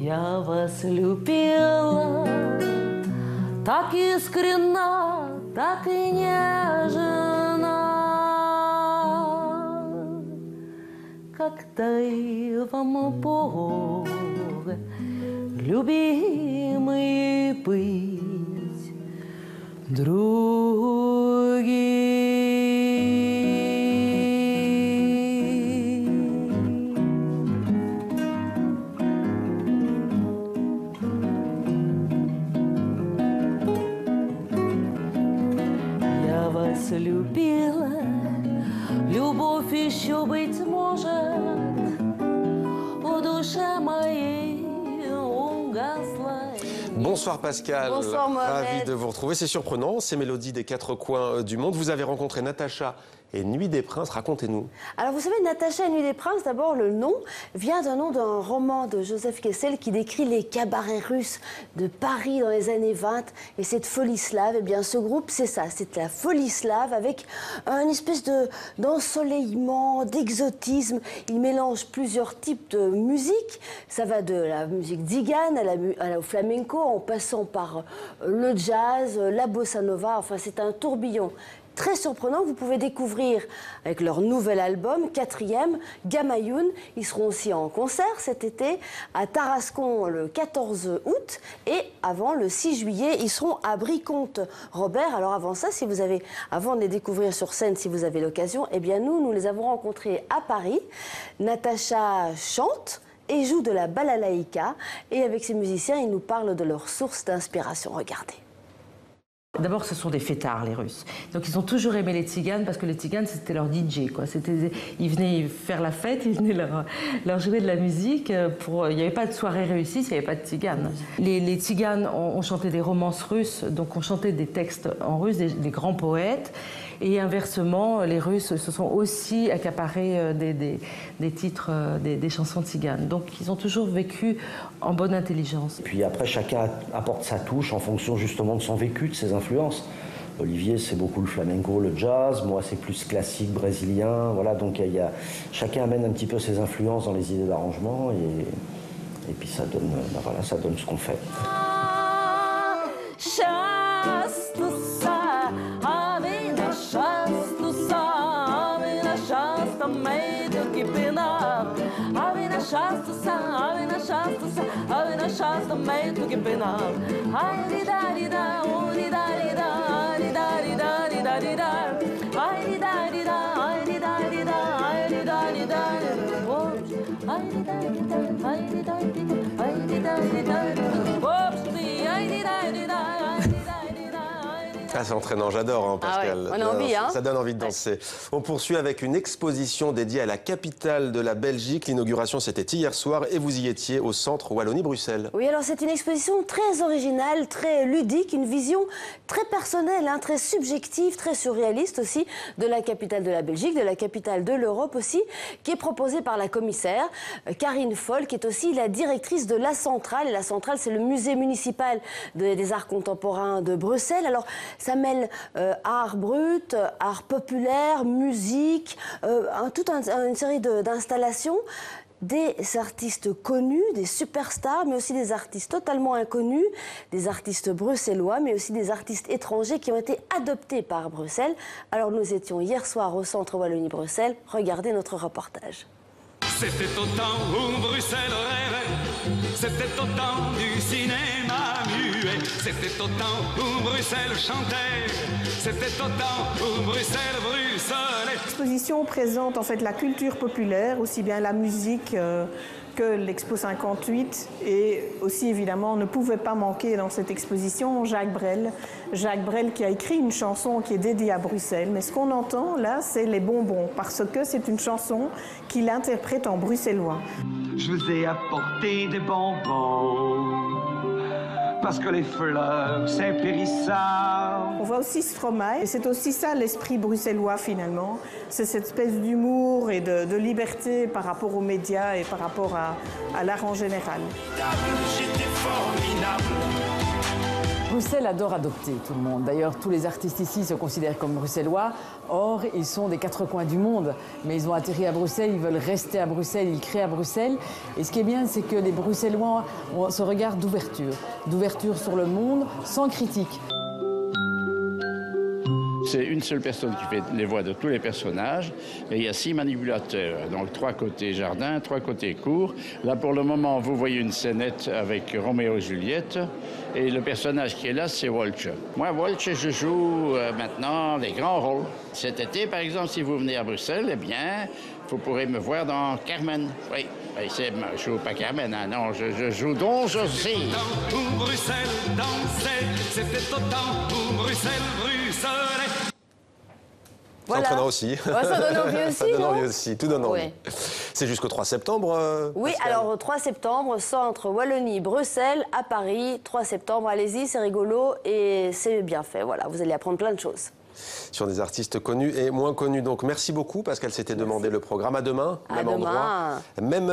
Я вас любила так искренно, так и нежно, как дай вам Бог, любимый, быть Я вас любила, любовь еще, быть может, в душе моей угасла. Bonsoir Pascal, Bonsoir Mohamed. ravi de vous retrouver. C'est surprenant, ces mélodies des quatre coins du monde. Vous avez rencontré Natacha et Nuit des Princes, racontez-nous. Alors vous savez, Natacha et Nuit des Princes, d'abord le nom vient d'un nom d'un roman de Joseph Kessel qui décrit les cabarets russes de Paris dans les années 20 et cette folie slave. Eh bien ce groupe, c'est ça, c'est la folie slave avec une espèce d'ensoleillement, d'exotisme. Il mélange plusieurs types de musique. Ça va de la musique tzigane au flamenco en passant par le jazz, la bossa nova. Enfin c'est un tourbillon très surprenant. Vous pouvez découvrir avec leur nouvel album, 4e, Gamayoun. Ils seront aussi en concert cet été à Tarascon le 14 août et avant le 6 juillet, ils seront à Briconte-Robert. Alors avant ça, avant de les découvrir sur scène, si vous avez l'occasion, eh bien nous les avons rencontrés à Paris. Natacha chante et joue de la balalaïka et avec ses musiciens, ils nous parlent de leurs sources d'inspiration. Regardez. D'abord, ce sont des fêtards, les Russes. Donc, ils ont toujours aimé les tziganes parce que les tziganes, c'était leur DJ, quoi. Ils venaient faire la fête, ils venaient leur jouer de la musique. Il n'y avait pas de soirée réussie s'il n'y avait pas de tziganes. Les tziganes ont chanté des romances russes, donc on chantait des textes en russe, des grands poètes. Et inversement, les Russes se sont aussi accaparés des titres, des chansons tziganes. Donc, ils ont toujours vécu en bonne intelligence. Puis après, chacun apporte sa touche en fonction justement de son vécu, de ses influences. Olivier, c'est beaucoup le flamenco, le jazz. Moi, c'est plus classique, brésilien. Voilà, donc chacun amène un petit peu ses influences dans les idées d'arrangement. Et puis ça donne, voilà, ça donne ce qu'on fait. Ah, c'est entraînant, j'adore, hein, Pascal. Ah ouais, on a envie, hein. Ça donne envie de danser. Ouais. On poursuit avec une exposition dédiée à la capitale de la Belgique. L'inauguration, c'était hier soir et vous y étiez au centre Wallonie-Bruxelles. Oui, alors c'est une exposition très originale, très ludique, une vision très personnelle, hein, très subjective, très surréaliste aussi de la capitale de la Belgique, de la capitale de l'Europe aussi, qui est proposée par la commissaire Karine Foll, qui est aussi la directrice de la Centrale. Et la Centrale, c'est le musée municipal des arts contemporains de Bruxelles. Alors, ça mêle art brut, art populaire, musique, une série d'installations. Des artistes connus, des superstars, mais aussi des artistes totalement inconnus, des artistes bruxellois, mais aussi des artistes étrangers qui ont été adoptés par Bruxelles. Alors nous étions hier soir au centre Wallonie-Bruxelles. Regardez notre reportage. C'était au temps où Bruxelles rêvait, c'était au temps du cinéma muet, c'était au temps où Bruxelles chantait, c'était au temps où Bruxelles bruxelait. L'exposition présente en fait la culture populaire, aussi bien la musique que l'Expo 58 et aussi évidemment ne pouvait pas manquer dans cette exposition Jacques Brel. Jacques Brel qui a écrit une chanson qui est dédiée à Bruxelles, mais ce qu'on entend là c'est les bonbons parce que c'est une chanson qu'il interprète en bruxellois. Je vous ai apporté des bonbons parce que les fleurs c'est périssable. On voit aussi Stromae et c'est aussi ça l'esprit bruxellois finalement, c'est cette espèce d'humour et de liberté par rapport aux médias et par rapport à l'art en général. J'étais formidable. Bruxelles adore adopter tout le monde. D'ailleurs, tous les artistes ici se considèrent comme bruxellois. Or, ils sont des quatre coins du monde. Mais ils ont atterri à Bruxelles, ils veulent rester à Bruxelles, ils créent à Bruxelles. Et ce qui est bien, c'est que les Bruxellois ont ce regard d'ouverture sur le monde, sans critique. C'est une seule personne qui fait les voix de tous les personnages et il y a 6 manipulateurs. Donc 3 côtés jardin, 3 côtés cour. Là pour le moment vous voyez une scénette avec Roméo et Juliette et le personnage qui est là c'est Walsh. Moi Walsh je joue maintenant des grands rôles. Cet été par exemple si vous venez à Bruxelles, eh bien vous pourrez me voir dans Carmen. Oui, je joue pas Carmen, hein, non, je joue Don José. Où Bruxelles dansait, c'était au temps où Bruxelles ruisselait. Voilà. C'est entraînant aussi. Ouais, ça donne envie aussi, Ça donne non envie aussi, tout donne envie. Ouais. C'est jusqu'au 3 septembre Oui, Pascal. alors 3 septembre, centre Wallonie, Bruxelles, à Paris. 3 septembre, allez-y, c'est rigolo et c'est bien fait. Voilà, vous allez apprendre plein de choses. Sur des artistes connus et moins connus. Donc merci beaucoup Pascal, c'était demandé le programme. À demain, À même demain. endroit, même